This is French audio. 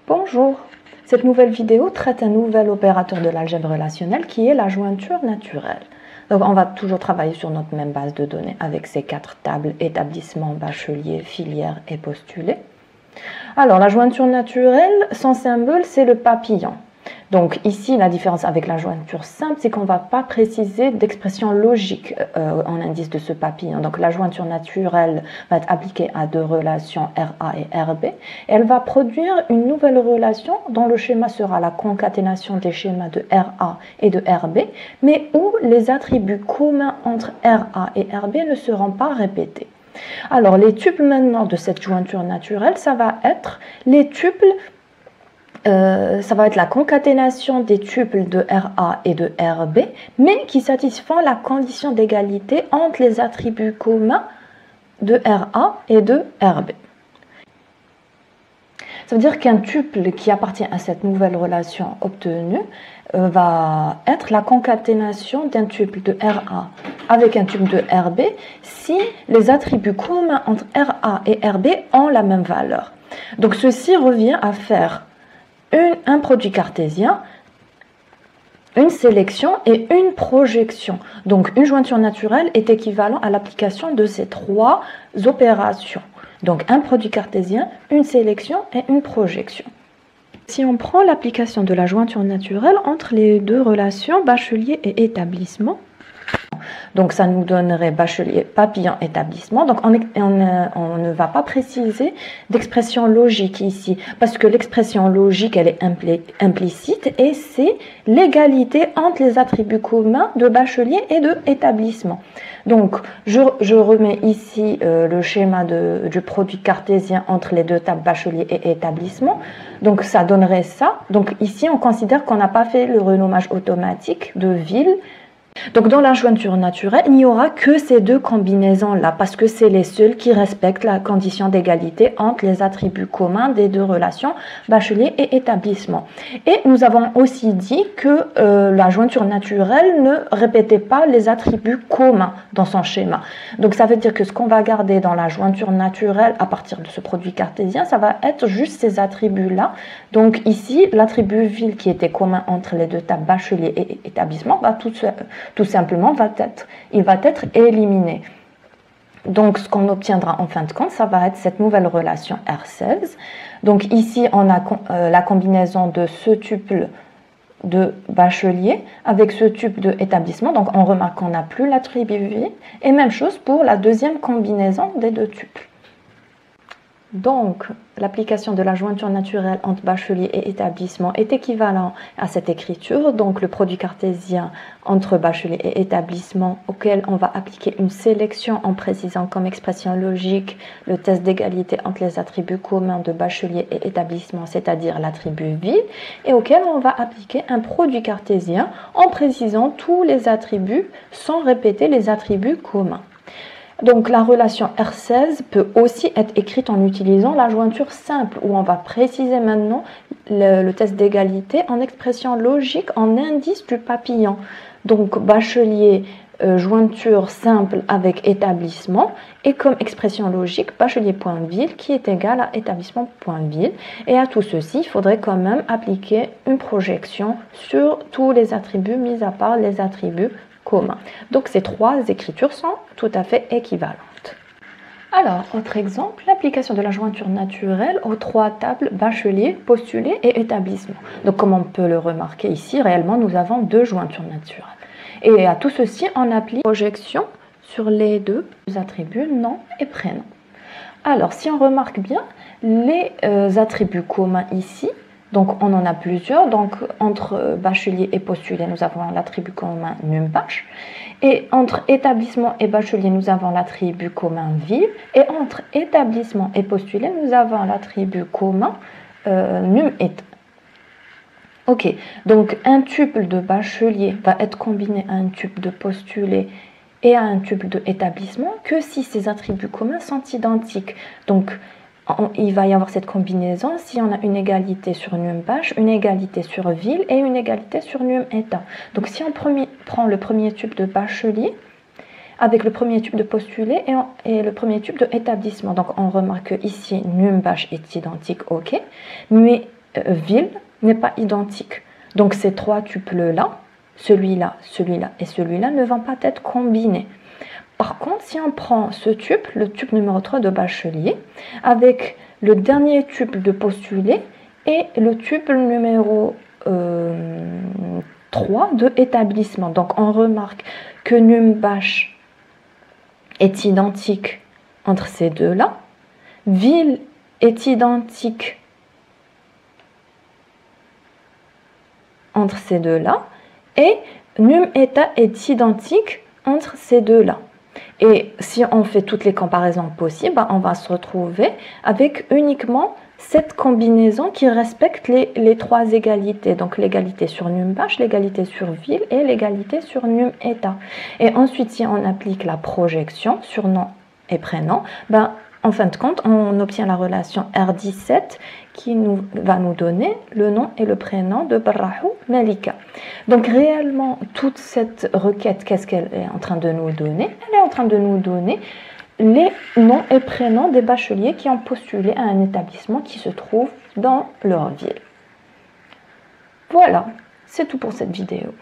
Bonjour, cette nouvelle vidéo traite un nouvel opérateur de l'algèbre relationnelle qui est la jointure naturelle. Donc on va toujours travailler sur notre même base de données avec ces 4 tables, établissement, bachelier, filière et postulé. Alors la jointure naturelle, son symbole c'est le papillon. Donc ici, la différence avec la jointure simple, c'est qu'on ne va pas préciser d'expression logique en indice de ce papillon. Donc la jointure naturelle va être appliquée à deux relations RA et RB. Et elle va produire une nouvelle relation dont le schéma sera la concaténation des schémas de RA et de RB, mais où les attributs communs entre RA et RB ne seront pas répétés. Alors les tuples maintenant de cette jointure naturelle, ça va être les tuples. Ça va être la concaténation des tuples de RA et de RB, mais qui satisfont la condition d'égalité entre les attributs communs de RA et de RB. Ça veut dire qu'un tuple qui appartient à cette nouvelle relation obtenue va être la concaténation d'un tuple de RA avec un tuple de RB si les attributs communs entre RA et RB ont la même valeur. Donc ceci revient à faire un produit cartésien, une sélection et une projection. Donc une jointure naturelle est équivalent à l'application de ces 3 opérations. Donc un produit cartésien, une sélection et une projection. Si on prend l'application de la jointure naturelle entre les deux relations bachelier et établissement, donc ça nous donnerait bachelier, papillon, établissement. Donc on ne va pas préciser d'expression logique ici, parce que l'expression logique, elle est implicite et c'est l'égalité entre les attributs communs de bachelier et de établissement. Donc je remets ici le schéma du produit cartésien entre les deux tables bachelier et établissement. Donc ça donnerait ça. Donc ici on considère qu'on n'a pas fait le renommage automatique de ville. Donc dans la jointure naturelle, il n'y aura que ces deux combinaisons-là parce que c'est les seules qui respectent la condition d'égalité entre les attributs communs des deux relations bachelier et établissement. Et nous avons aussi dit que la jointure naturelle ne répétait pas les attributs communs dans son schéma. Donc ça veut dire que ce qu'on va garder dans la jointure naturelle à partir de ce produit cartésien, ça va être juste ces attributs-là. Donc ici, l'attribut ville qui était commun entre les deux tables bachelier et établissement va tout simplement va être éliminé. Donc ce qu'on obtiendra en fin de compte, ça va être cette nouvelle relation R16. Donc ici on a la combinaison de ce tuple de bachelier avec ce tuple de établissement. Donc on remarque qu'on n'a plus l'attribut ville. Et même chose pour la deuxième combinaison des deux tuples. Donc, l'application de la jointure naturelle entre bachelier et établissement est équivalent à cette écriture. Donc, le produit cartésien entre bachelier et établissement auquel on va appliquer une sélection en précisant comme expression logique le test d'égalité entre les attributs communs de bachelier et établissement, c'est-à-dire l'attribut ville, et auquel on va appliquer un produit cartésien en précisant tous les attributs sans répéter les attributs communs. Donc la relation R16 peut aussi être écrite en utilisant la jointure simple où on va préciser maintenant le test d'égalité en expression logique en indice du papillon. Donc bachelier, jointure simple avec établissement et comme expression logique bachelier.ville qui est égal à établissement.ville. Et à tout ceci, il faudrait quand même appliquer une projection sur tous les attributs mis à part les attributs communs. Donc ces 3 écritures sont tout à fait équivalentes. Alors, autre exemple, l'application de la jointure naturelle aux 3 tables bachelier, postulé et établissement. Donc comme on peut le remarquer ici, réellement nous avons 2 jointures naturelles. Et à tout ceci, on applique projection sur les 2 attributs nom et prénom. Alors si on remarque bien, les attributs communs ici, donc on en a plusieurs, donc entre bachelier et postulé, nous avons l'attribut commun num-bach, et entre établissement et bachelier, nous avons l'attribut commun ville, et entre établissement et postulé, nous avons l'attribut commun num-et. Ok, donc un tuple de bachelier va être combiné à un tuple de postulé et à un tuple de établissement que si ces attributs communs sont identiques. Donc il va y avoir cette combinaison si on a une égalité sur num-bach, une égalité sur ville et une égalité sur num-eta. Donc si on prend le premier tuple de bachelier avec le premier tuple de postulé et le premier tuple de établissement. Donc on remarque que ici num-bach est identique, ok, mais ville n'est pas identique. Donc ces trois tuples-là, celui-là, celui-là et celui-là, ne vont pas être combinés. Par contre, si on prend ce tuple, le tuple numéro 3 de Bachelier, avec le dernier tuple de postulé et le tuple numéro 3 de établissement. Donc on remarque que num-bach est identique entre ces deux-là, ville est identique entre ces deux-là, et num-état est identique entre ces deux-là. Et si on fait toutes les comparaisons possibles, on va se retrouver avec uniquement cette combinaison qui respecte les trois égalités. Donc l'égalité sur num-bach, l'égalité sur ville et l'égalité sur num-état. Et ensuite, si on applique la projection sur nom et prénom, en fin de compte, on obtient la relation R17 qui va nous donner le nom et le prénom de Barrahou Malika. Donc réellement, toute cette requête, qu'est-ce qu'elle est en train de nous donner? Elle est en train de nous donner les noms et prénoms des bacheliers qui ont postulé à un établissement qui se trouve dans leur ville. Voilà, c'est tout pour cette vidéo.